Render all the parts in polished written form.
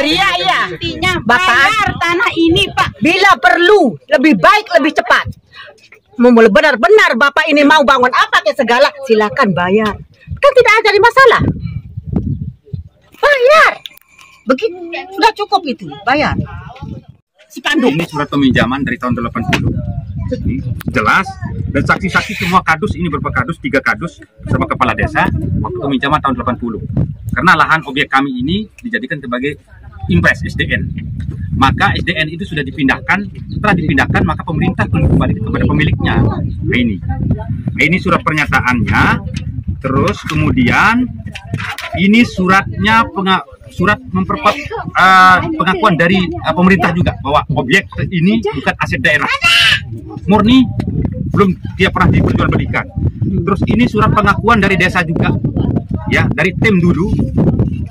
Iya. Intinya Bapak, bayar tanah ini, Pak. bila perlu lebih baik lebih cepat. Benar-benar Bapak ini mau bangun apa ke segala, silakan bayar. Kan tidak ada masalah. Bayar. Begitu sudah cukup itu, bayar. Spanduk. Ini surat peminjaman dari tahun 80. Ini jelas, dan saksi-saksi semua kadus, ini berapa kadus, 3 kadus bersama kepala desa waktu peminjaman tahun 80. Karena lahan objek kami ini dijadikan sebagai impres SDN. Maka SDN itu sudah dipindahkan, setelah dipindahkan maka pemerintah kembali kepada pemiliknya. Nah, ini surat pernyataannya. Terus kemudian ini suratnya surat memperkuat pengakuan dari pemerintah juga bahwa objek ini bukan aset daerah, murni, belum dia pernah diperjualbelikan. Terus ini surat pengakuan dari desa juga, ya, dari tim dulu,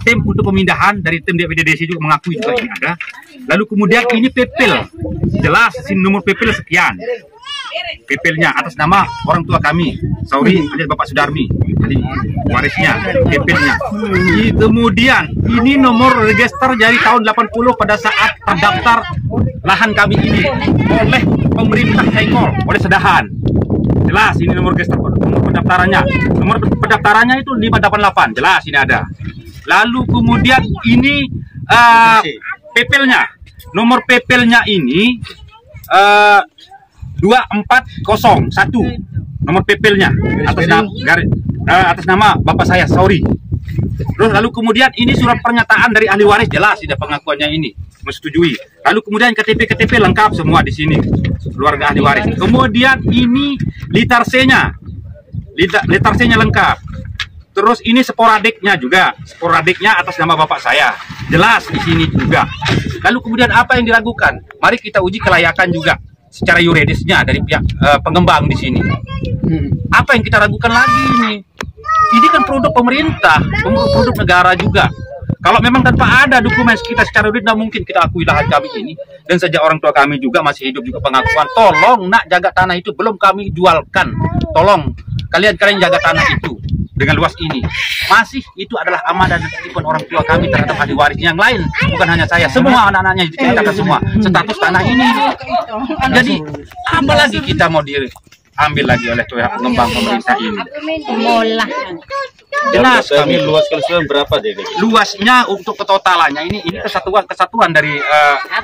tim untuk pemindahan dari tim DPDDC juga mengakui juga ini ada. Lalu kemudian ini PPL, jelas sini nomor PPL sekian. PPL-nya atas nama orang tua kami, Sauri alias Bapak Sudarmi, jadi warisnya, PPL-nya. Kemudian ini nomor register dari tahun 80 pada saat terdaftar lahan kami ini oleh pemerintah Sengkol, oleh Sedahan. Jelas ini nomor register, nomor pendaftarannya. Nomor pendaftarannya itu 588, jelas ini ada. Lalu kemudian ini PPL-nya. Nomor PPL-nya ini 2401, nomor PPL-nya atas nama bapak saya Sauri. Terus lalu kemudian ini surat pernyataan dari ahli waris, jelas tidak pengakuannya ini menyetujui. Lalu kemudian KTP lengkap semua di sini keluarga ahli waris. Kemudian ini litar C-nya lengkap. Terus ini sporadiknya juga, sporadiknya atas nama bapak saya, jelas di sini juga. Lalu kemudian apa yang diragukan? Mari kita uji kelayakan juga secara yuridisnya dari pihak pengembang di sini. Apa yang kita ragukan lagi ini? Ini kan produk pemerintah, produk negara juga. Kalau memang tanpa ada dokumen kita secara yuridis, tidak mungkin kita akui lahan kami ini. Dan sejak orang tua kami juga masih hidup juga pengakuan, tolong nak jaga tanah itu belum kami jualkan. Tolong kalian jaga tanah itu dengan luas ini. Masih itu adalah amanah dan titipan orang tua kami terhadap ahli waris yang lain, bukan hanya saya, semua anak-anaknya diceritakan semua status tanah ini. Jadi apa lagi kita mau diambil lagi oleh pihak pengembang pemerintah ini? Jelas kami luas keseluruhan berapa deh? Luasnya untuk ketotalannya ini kesatuan dari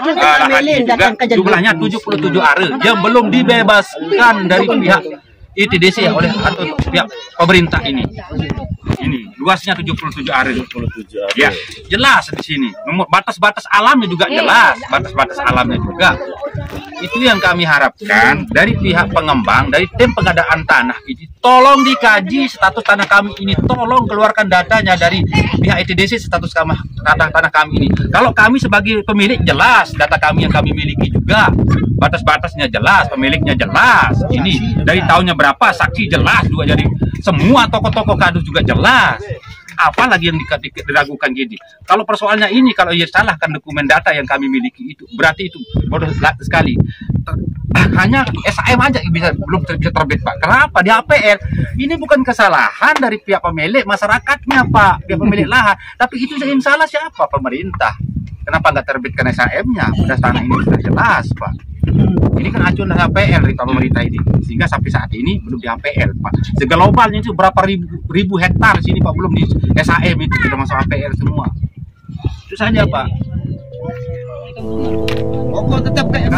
lahan ini juga jumlahnya 77 are yang belum dibebaskan dari pihak ITDC oleh atau pihak pemerintah ini. Ini luasnya 77 are. Ya, jelas di sini. Nomor batas-batas alamnya juga jelas, batas-batas alamnya juga. Itu yang kami harapkan dari pihak pengembang, dari tim pengadaan tanah ini. Tolong dikaji status tanah kami ini, tolong keluarkan datanya dari pihak ITDC status tanah kami ini. Kalau kami sebagai pemilik jelas, data kami yang kami miliki juga. Batas-batasnya jelas, pemiliknya jelas. Ini dari tahunnya berapa, saksi jelas juga, jadi semua tokoh-tokoh kadus juga jelas. Apalagi yang diragukan gini. Kalau persoalannya ini, kalau ia salahkan dokumen data yang kami miliki itu, berarti itu bodoh sekali. Hanya SAM aja belum bisa terbit, Pak. Kenapa? Di APL ini bukan kesalahan dari pihak pemilik, masyarakatnya, Pak, pihak pemilik lahan. Tapi itu yang salah siapa? Pemerintah. Kenapa nggak terbitkan SAM-nya? Sudah tanah ini sudah jelas, Pak. Ini kan acuan dari APL dari pemerintah ini, sehingga sampai saat ini belum di APL, Pak. Seglobalnya itu berapa ribu hektar sini, Pak, belum di SAM itu sudah masuk APL semua. Itu saja, Pak. Pokok tetap kayak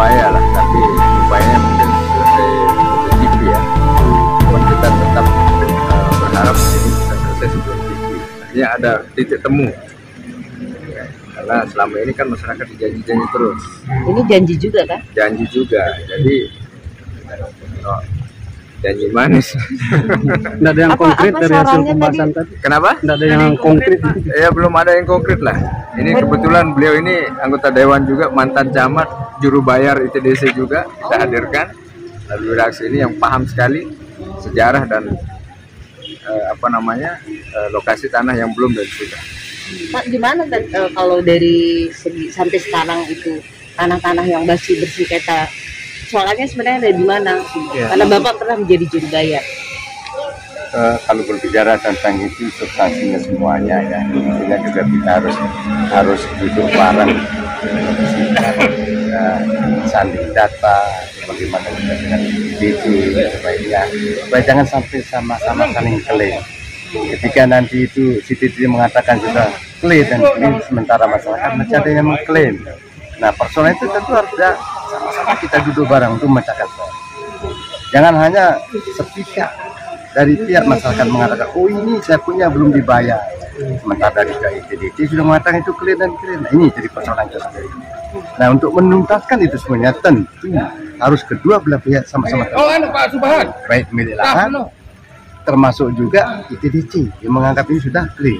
upaya lah, tapi upayanya mungkin selesai TV ya. Cuman kita tetap berharap ini bisa selesai sebelum TV. Artinya ada titik temu. Karena selama ini kan masyarakat dijanji-janji terus. Ini janji juga kan? Janji juga. Jadi janji manis. Nggak ada yang konkret dari hasil pembahasan tadi. Kenapa? Nggak ada yang konkret. Ya belum ada yang konkret lah. Ini kebetulan beliau ini anggota dewan juga, mantan camat, juru bayar ITDC juga kita hadirkan. Lalu reaksi ini yang paham sekali sejarah dan lokasi tanah yang belum dan sudah. Pak, gimana kalau dari segi sampai sekarang itu tanah-tanah yang masih bersengketa, soalnya sebenarnya ada di mana? Karena Bapak pernah menjadi juru bayar. Kalau berbicara tentang itu substansinya semuanya ya, intinya juga kita harus duduk bareng, sanding data, bagaimana kita dengan DG supaya jangan sampai sama-sama saling klaim. Ketika nanti itu si Titi mengatakan sudah klaim dan klaim, sementara masyarakat masih ada yang mengklaim. Nah, persoalan itu tentu harus sama-sama kita duduk bareng untuk memecahkan soal. Jangan hanya sepihak dari pihak masyarakat mengatakan, oh ini saya punya belum dibayar. Sementara dari ITDC sudah mengatakan itu klaim dan klaim. Nah, ini jadi persoalan tersendiri. Nah, untuk menuntaskan itu semuanya tentu harus kedua belah pihak sama-sama. Baik milik lahan, termasuk juga ITDC yang menganggap ini sudah clear.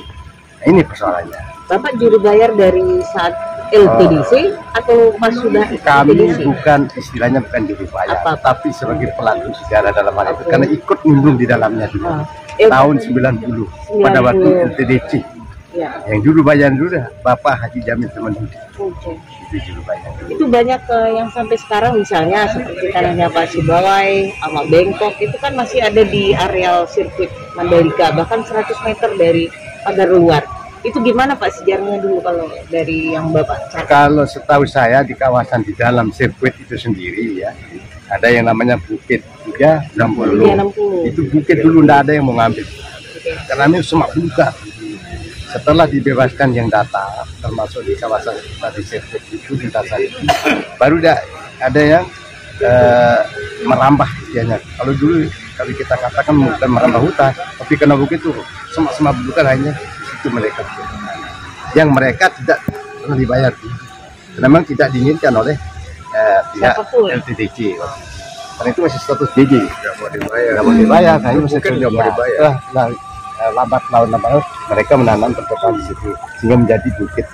Nah, ini persoalannya. Bapak juru bayar dari saat LTDC atau pas sudah Kami LTDC? bukan istilahnya bukan juru bayar, tapi sebagai pelaku sejarah dalam hal itu karena ikut nimbrung di dalamnya dulu. Tahun 90 pada waktu LTDC. Ya. Yang juru bayar dulu dah Bapak Haji Jamil Temendudi. Oke. Itu juru bayar dulu. Itu banyak yang sampai sekarang misalnya seperti tanahnya Pak Sibawai sama Bengkok itu kan masih ada di areal sirkuit Mandalika, bahkan 100 meter dari pagar luar. Itu gimana Pak sejarahnya dulu kalau dari yang Bapak cari? Kalau setahu saya di kawasan di dalam sirkuit itu sendiri ya, ada yang namanya Bukit 360. Itu bukit dulu tidak ada yang mau ngambil. Karena ini semak buka. Setelah dibebaskan yang datang, termasuk di kawasan di sirkuit itu lintasan itu, baru ada yang merambah istilahnya. Kalau dulu kalau kita katakan bukan merambah hutan, tapi kena bukit itu semak-semak bukan hanya itu mereka. Yang mereka tidak pernah dibayar. Memang tidak diinginkan oleh pihak LTDC. Karena itu masih status DG. Nggak mau dibayar. Nggak mau dibayar. Nah, ini masih Mungkin nggak mau dibayar. Lambat laun mereka menanam perkotaan di situ sehingga menjadi bukit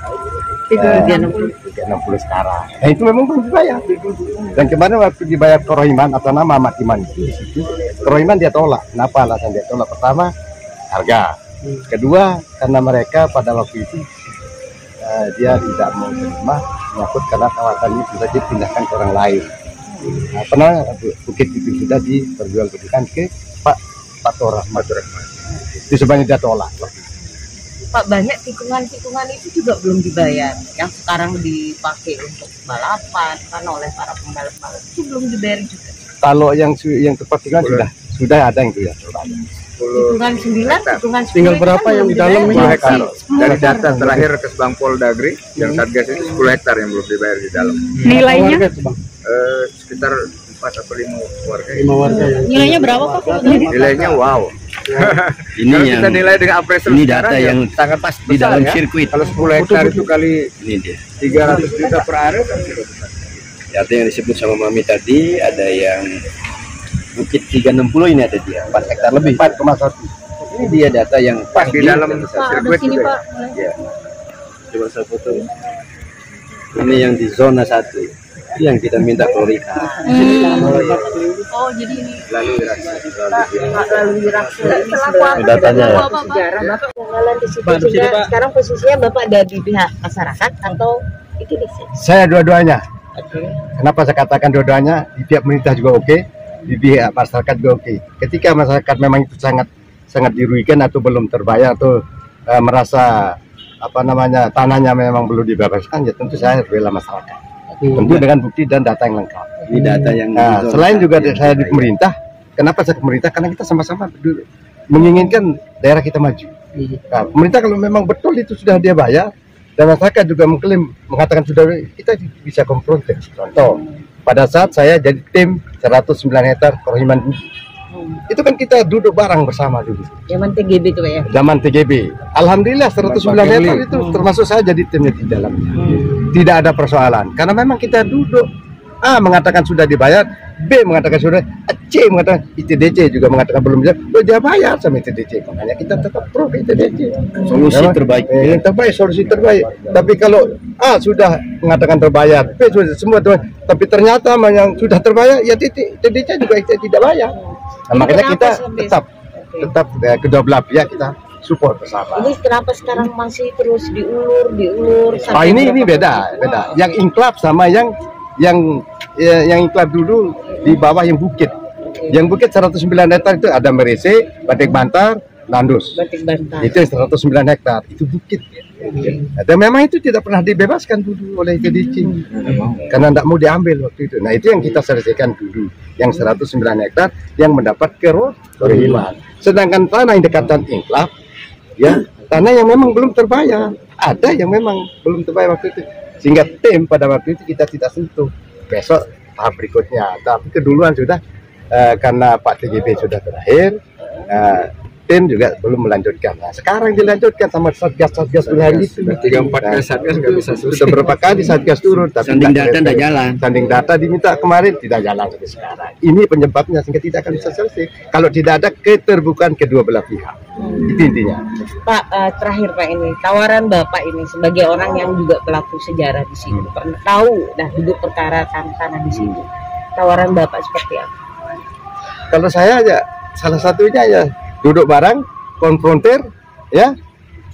360 sekarang. Nah itu memang belum dibayar. Dan kemarin waktu dibayar Kerohiman atau nama Ahmad Iman itu di situ, Kerohiman dia tolak. Kenapa alasan dia tolak? Pertama harga. Kedua karena mereka pada waktu itu dia tidak mau terima menyangkut karena kawasan ini sudah dipindahkan ke orang lain. Nah, pernah bukit itu sudah diperjualbelikan ke Pak Rahmat. Itu sebanyak dia tolak. Pak, banyak tikungan-tikungan itu juga belum dibayar yang sekarang dipakai untuk balapan karena oleh para pembalap-pembalap itu belum dibayar juga. Kalau yang tepat tikungan sudah ada yang sudah Tikungan 9, tikungan 10 Tinggal berapa yang di dalam ini? 10 hektar. Dari data terakhir Kesbang Poldagri yang Satgas itu 10 hektar yang belum dibayar di dalam. Nilainya? Sekitar 4 atau 5 warga. 5 warga ya. Nilainya berapa Pak? Nilainya wow. Ini Kalau yang kita nilai dengan appraisal ini sekarang data ya yang sangat pas di dalam ya. sirkuit. Kalau 10 hektar itu kali Ini dia. 300 juta per area kan sudah besar. Data yang disebut sama Mami tadi ada yang Bukit 360 ini ada dia 4 hektar lebih. 4,1. Ini dia data yang Pas di dalam sirkuit sini juga. Pak. Ya. Coba saya foto. Ini yang di zona 1. Yang kita minta klorika. Oh, jadi ini Lalu lalu diraksi ini Datanya ya. sejarah Bapak pengenalan di situ juga. Sekarang posisinya Bapak ada di pihak masyarakat atau itu di sini? Saya dua-duanya. Kenapa saya katakan dua-duanya? Di pihak pemerintah juga oke, di pihak masyarakat juga oke. Ketika masyarakat memang itu sangat dirugikan atau belum terbayar atau merasa tanahnya memang belum dibebaskan, ya tentu saya bela masyarakat. Tentu dengan bukti dan data yang lengkap. Ini data yang selain juga saya di pemerintah. Kenapa saya ke pemerintah? Karena kita sama-sama menginginkan daerah kita maju. Nah, pemerintah kalau memang betul itu sudah dia bayar dan masyarakat juga mengklaim mengatakan sudah, kita bisa konfrontir. Contoh pada saat saya jadi tim 109 hektar Kerohiman Budi. Itu kan kita duduk bareng bersama dulu. Zaman TGB itu Pak ya? Zaman TGB. Alhamdulillah 109 hektar itu termasuk saya jadi timnya di dalamnya. Tidak ada persoalan. Karena memang kita duduk. A mengatakan sudah dibayar, B mengatakan sudah, C mengatakan ITDC juga mengatakan belum dibayar. Oh, dia bayar sama ITDC. Makanya kita tetap pro ke ITDC. Solusi terbaik. Yang terbaik, solusi terbaik. Tapi kalau A sudah mengatakan terbayar, B sudah semua terbayar, tapi ternyata yang sudah terbayar, ya ITDC juga tidak bayar. Nah, makanya kita tetap kedua belah pihak kita support bersama. Ini kenapa sekarang masih terus diulur? Oh, ini beda. Yang inklap sama yang inklap dulu di bawah yang bukit. Yang bukit 109 hektar itu ada Merese, Batik Bantar, Landus. Batik Bantar. Itu 109 hektar, itu bukit. Dan memang itu tidak pernah dibebaskan dulu oleh ITDC. Karena tidak mau diambil waktu itu. Nah, itu yang kita selesaikan dulu. Yang 109 hektar yang mendapat kerohiman. Sedangkan tanah yang dekatan inklap, ya, tanah yang memang belum terbayar. Ada yang memang belum terbayar waktu itu. Sehingga tim pada waktu itu kita tidak sentuh. Besok tahap berikutnya. Tapi keduluan sudah karena Pak TGB sudah terakhir, tim juga belum melanjutkan. Nah, sekarang dilanjutkan sama satgas hari itu. 3-4 kali satgas nggak bisa selesai. Sudah berapa kali satgas turun, tapi Sanding data tidak jalan. Sanding data diminta kemarin tidak jalan sampai sekarang. Ini penyebabnya sehingga tidak akan bisa selesai. Kalau tidak ada keterbukaan kedua belah pihak. Itu intinya. Pak, terakhir Pak, ini tawaran Bapak ini sebagai orang yang juga pelaku sejarah di sini, pernah tahu dah duduk perkara tanah di sini. Tawaran Bapak seperti apa? Kalau saya ya salah satunya ya duduk bareng, konfrontir, ya,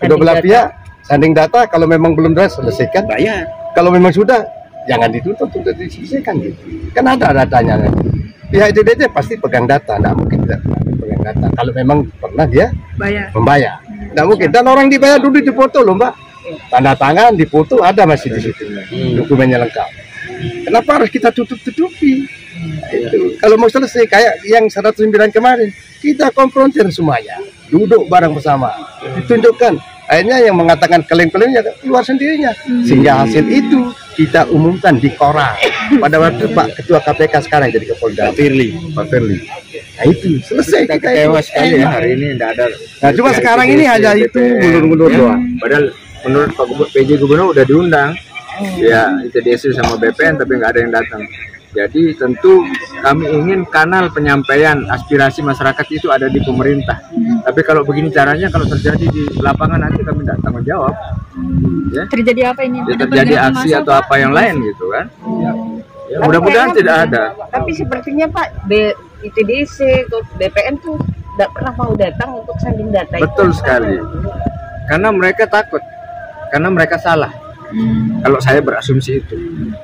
kedua belah pihak, sanding data. Kalau memang belum selesaikan, bayar. Kalau memang sudah, jangan ditutup untuk diselesaikan gitu. Kan ada datanya. Pihak ITDC pasti pegang data, nggak mungkin tidak pegang data. Kalau memang pernah dia membayar, nggak mungkin. Dan orang dibayar dulu dipoto loh Mbak, tanda tangan, dipoto ada masih di situ, dokumennya lengkap. Kenapa harus kita tutup-tutupi? Itu. Kalau mau selesai kayak yang 109 kemarin, kita konfrontir semuanya, duduk bareng bersama, ditunjukkan. Akhirnya yang mengatakan klaim-klaimnya keluar sendirinya, sehingga hasil itu kita umumkan di koran. Pada waktu Pak Ketua KPK sekarang jadi Kapolda, Pak Firly. Nah itu selesai. Kita kecewa sekali ya hari ini tidak ada. Nah cuma sekarang ini hanya itu mundur-mundur doang. Padahal menurut Pak PJ Gubernur udah diundang, ya ITDC sama BPN, tapi nggak ada yang datang. Jadi tentu kami ingin kanal penyampaian aspirasi masyarakat itu ada di pemerintah. Tapi kalau begini caranya, kalau terjadi di lapangan nanti kami tidak tanggung jawab. Ya. Terjadi apa ini? Ya, terjadi aksi atau apa yang lain gitu kan? Ya, mudah-mudahan tidak ada. Tapi sepertinya Pak ITDC atau BPN tuh tidak pernah mau datang untuk sanding data. Betul sekali. Karena mereka takut, karena mereka salah. Kalau saya berasumsi itu,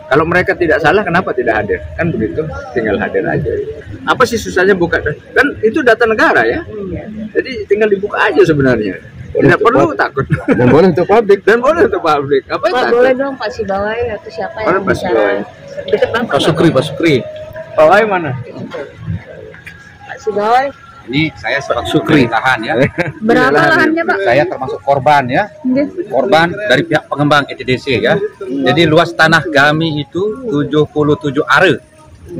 kalau mereka tidak salah, kenapa tidak hadir? Kan begitu, tinggal hadir aja. Apa sih susahnya buka? Kan itu data negara ya. Jadi tinggal dibuka aja sebenarnya. Tidak perlu takut. Dan boleh untuk publik. Apa Pak, boleh dong Pak Sibawai atau siapa yang bicara? Pak Sukri. Pak Wai mana? Pak Sibawai. Ini saya sebagai Sukri lahan ya. Berapa lahannya Pak? Saya termasuk korban ya. Korban dari pihak pengembang ITDC ya. Jadi luas tanah kami itu 77 are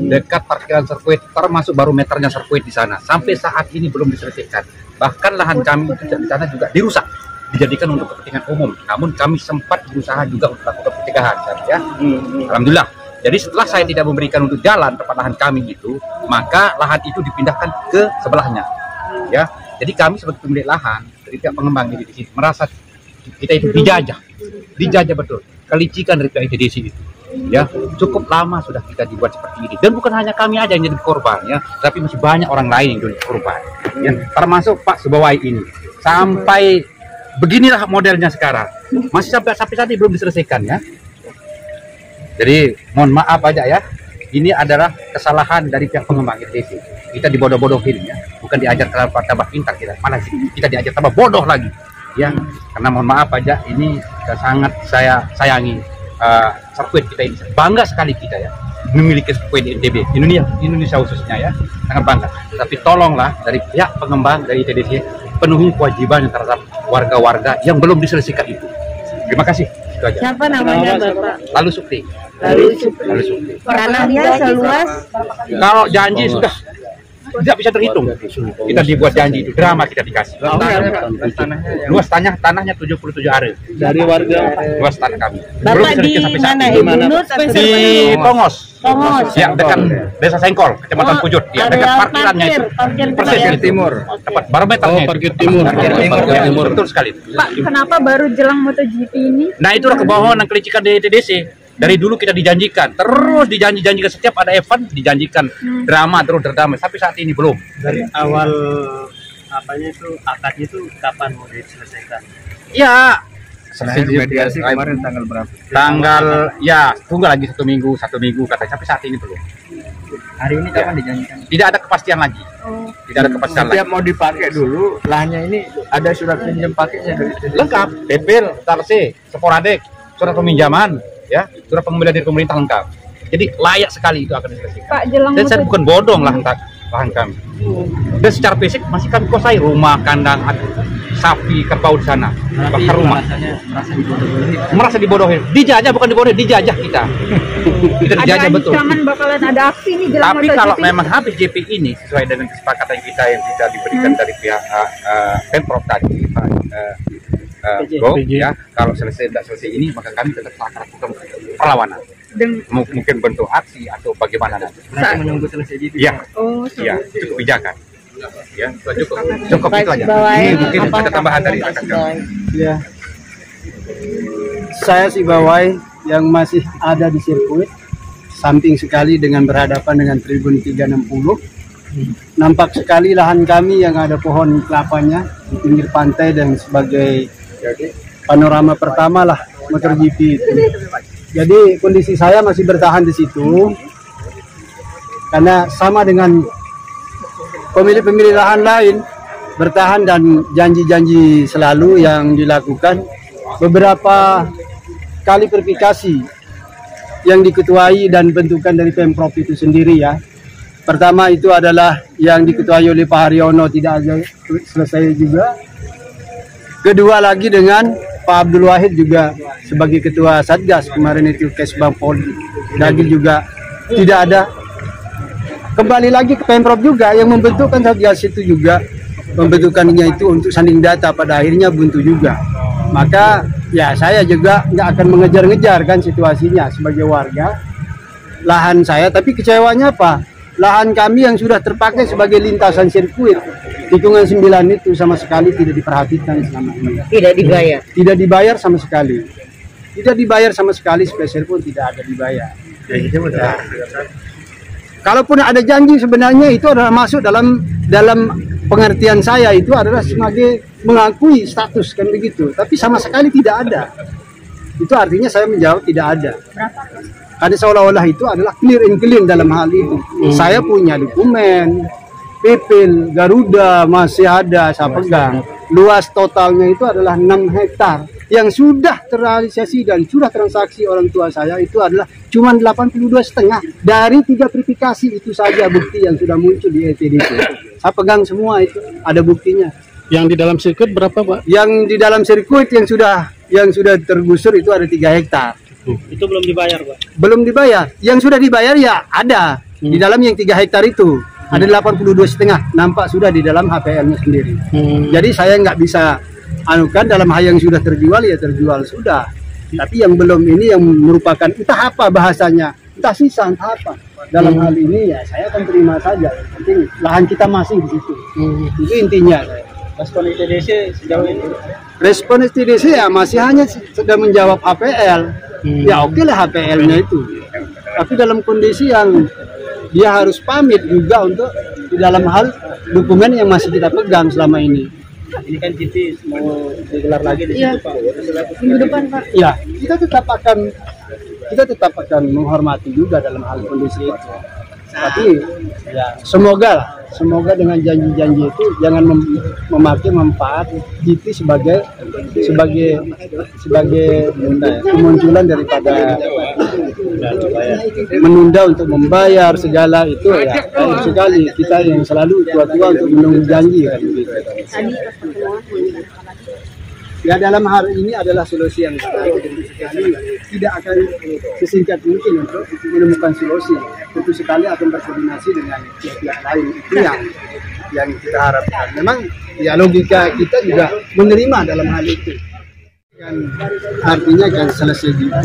dekat parkiran sirkuit, termasuk barometernya sirkuit di sana. Sampai saat ini belum diselesaikan. Bahkan lahan kami itu di sana juga dirusak, dijadikan untuk kepentingan umum. Namun kami sempat berusaha juga untuk melakukan pencegahan ya. Alhamdulillah. Jadi setelah saya tidak memberikan untuk jalan tempat lahan kami itu, maka lahan itu dipindahkan ke sebelahnya. Ya, jadi kami sebagai pemilik lahan, dari pihak pengembang di sini merasa kita itu dijajah betul, kelicikan dari pihak ITDC itu. Ya, cukup lama sudah kita dibuat seperti ini. Dan bukan hanya kami aja yang jadi korban ya, tapi masih banyak orang lain yang jadi korban. Ya, termasuk Pak Sibawai ini. Sampai beginilah modelnya sekarang. Masih sampai saat ini belum diselesaikan ya. Jadi mohon maaf aja ya, ini adalah kesalahan dari pihak pengembang ITDC. Kita dibodoh-bodohin ya, bukan diajar tambah pintar kita, malah kita diajar tambah bodoh lagi ya. Karena mohon maaf aja, ini sangat saya sayangi sirkuit kita ini. Bangga sekali kita ya memiliki sirkuit di NTB, Indonesia khususnya ya, sangat bangga. Tapi tolonglah dari pihak pengembang dari ITDC penuhi kewajiban terhadap warga-warga yang belum diselesaikan itu. Terima kasih. Siapa namanya Bapak? Lalu Sukri. Tanahnya seluas Kalau janji sudah tidak bisa terhitung. Kita dibuat janji itu, drama kita dikasih. Luas tanahnya 77 are. Dari warga Luas tanah kami. Bapak di mana? Ibu Nur Di Pongos. Pongos. Ya, dekat Desa Sengkol, Kecamatan Pujut. Ya, dekat parkirannya itu. Persis parkir di timur. Tepat barometernya. Oh, parkir timur. Ya, betul sekali. Pak, kenapa baru jelang MotoGP ini? Nah, itulah kebohongan kelicikan di TDC. Dari dulu kita dijanjikan, terus dijanjikan setiap ada event dijanjikan drama terus drama sampai saat ini belum. dari awal apanya itu akadnya itu kapan mau diselesaikan? Ya, Selesai mediasi kemarin tanggal berapa? tanggal ya tunggu lagi satu minggu katanya sampai saat ini belum. Hari ini kapan dijanjikan? Tidak ada kepastian lagi. Tidak ada kepastian lagi. Setiap mau dipakai dulu, lahannya ini ada surat pinjam pakainya dari Lengkap, depil, tarse, sporadik, surat peminjaman, ya, surat pengembalian dari pemerintah lengkap. Jadi layak sekali itu akan diselesaikan. Pak, jelang Dan saya bukan bodong lahan kami. Dan secara fisik masih kami kuasai rumah, kandang, sapi, kerbau di sana. Bahkan rumah. Merasa dibodohi. Dijajah bukan dibodohi, dijajah kita. Kita dijajah Ada betul. ancaman bakalan ada aksi nih jelang Tapi MotoGP. kalau memang habis JP ini sesuai dengan kesepakatan kita yang kita diberikan dari pihak Pemprov tadi, Pak Go, ya, kalau selesai tidak selesai ini maka kami tetap akan lakukan perlawanan. Mungkin bentuk aksi atau bagaimana nanti. Menunggu selesai JP. Ya, Oh, ya, itu kebijakan. Ya, cukup itu aja. Bawai, Ini mungkin apa ada tambahan dari Pak rekan Bawai? Ya. Saya si Bawai yang masih ada di sirkuit, samping sekali dengan berhadapan dengan Tribun 360. Nampak sekali lahan kami yang ada pohon kelapanya di pinggir pantai dan sebagai panorama pertama lah MotoGP itu. Jadi kondisi saya masih bertahan di situ karena sama dengan pemilik-pemilik lahan lain bertahan dan janji-janji selalu yang dilakukan. Beberapa kali verifikasi yang diketuai dan bentukan dari Pemprov itu sendiri ya. Pertama itu adalah yang diketuai oleh Pak Haryono tidak ada selesai juga. Kedua lagi dengan Pak Abdul Wahid juga sebagai ketua Satgas kemarin itu Kesbang Polri Dagil juga tidak ada. Kembali lagi ke Pemprov juga yang membentukkan Satgas itu juga pembentukannya itu untuk sanding data pada akhirnya buntu juga. Maka ya saya juga nggak akan mengejar-ngejar kan situasinya sebagai warga lahan saya, tapi kecewanya apa? Lahan kami yang sudah terpakai sebagai lintasan sirkuit tikungan 9 itu sama sekali tidak diperhatikan selama ini. Tidak dibayar. Tidak dibayar sama sekali. Tidak dibayar sama sekali, spesial pun tidak ada dibayar. Ya. Kalaupun ada janji sebenarnya itu adalah masuk dalam pengertian saya itu adalah sebagai mengakui status kan begitu. Tapi sama sekali tidak ada. Itu artinya saya menjawab tidak ada. Karena seolah-olah itu adalah clear and clean dalam hal itu. Saya punya dokumen, Pipil, Garuda masih ada saya pegang. Luas totalnya itu adalah 6 hektar yang sudah terrealisasi dan sudah transaksi orang tua saya itu adalah cuma 82,5 dari 3 verifikasi itu saja bukti yang sudah muncul di ETDC. Saya pegang semua itu, ada buktinya. Yang di dalam sirkuit berapa, Pak? Yang di dalam sirkuit yang sudah tergusur itu ada 3 hektar. Itu belum dibayar, Pak. Belum dibayar. Yang sudah dibayar ya ada di dalam yang 3 hektar itu. Ada 82,5 nampak sudah di dalam HPL-nya sendiri. Jadi saya nggak bisa anukan dalam hal yang sudah terjual ya terjual sudah. Tapi yang belum ini yang merupakan entah apa bahasanya, entah sisa entah apa. Dalam hal ini ya saya akan terima saja. Penting lahan kita masih di situ. Itu intinya. Respon ITDC sejauh ini? Respon ITDC ya masih hanya sedang menjawab HPL. Ya oke lah HPL-nya itu. Tapi dalam kondisi yang dia harus pamit juga untuk di dalam hal dokumen yang masih kita pegang selama ini. Ini kan GP mau digelar lagi di situ, Pak. Minggu depan, Pak. Ya, kita tetap akan menghormati juga dalam hal kondisi itu. Tapi ya semoga dengan janji-janji itu jangan memakai manfaat GP sebagai kemunculan daripada menunda untuk membayar segala itu ya baik sekali kita yang selalu tua-tua untuk menunggu janji kan gitu. Ya dalam hal ini adalah solusi yang baik, tentu sekali tidak akan sesingkat mungkin untuk menemukan solusi. Tentu sekali akan berkoordinasi dengan pihak-pihak lain, itu yang kita harapkan. Memang ya logika kita juga menerima dalam hal itu. Kan artinya kan selesai GP,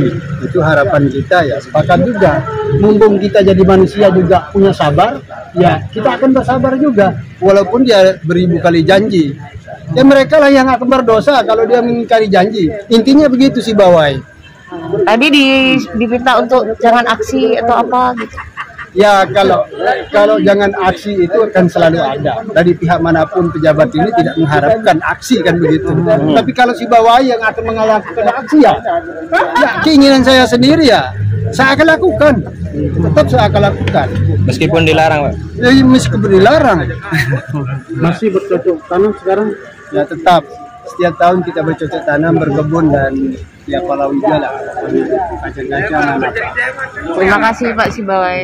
itu harapan kita ya. Sepakat juga, mumpung kita jadi manusia juga punya sabar, ya kita akan bersabar juga, walaupun dia beribu kali janji. Ya mereka lah yang akan berdosa kalau dia mengingkari janji. Intinya begitu sih Bawai. Tadi diminta untuk jangan aksi atau apa gitu. Ya kalau jangan aksi itu akan selalu ada. Dari pihak manapun pejabat ini tidak mengharapkan aksi kan begitu. Tapi kalau si Bawai yang akan melakukan aksi ya keinginan saya sendiri ya saya akan lakukan. Tetap saya akan lakukan. Meskipun dilarang, Pak. Ya, meskipun dilarang. Masih bercocok tanam sekarang? Ya tetap setiap tahun kita bercocok tanam, berkebun dan ya palawija lah. Kacang-kacangan. Terima kasih Pak Sibawai.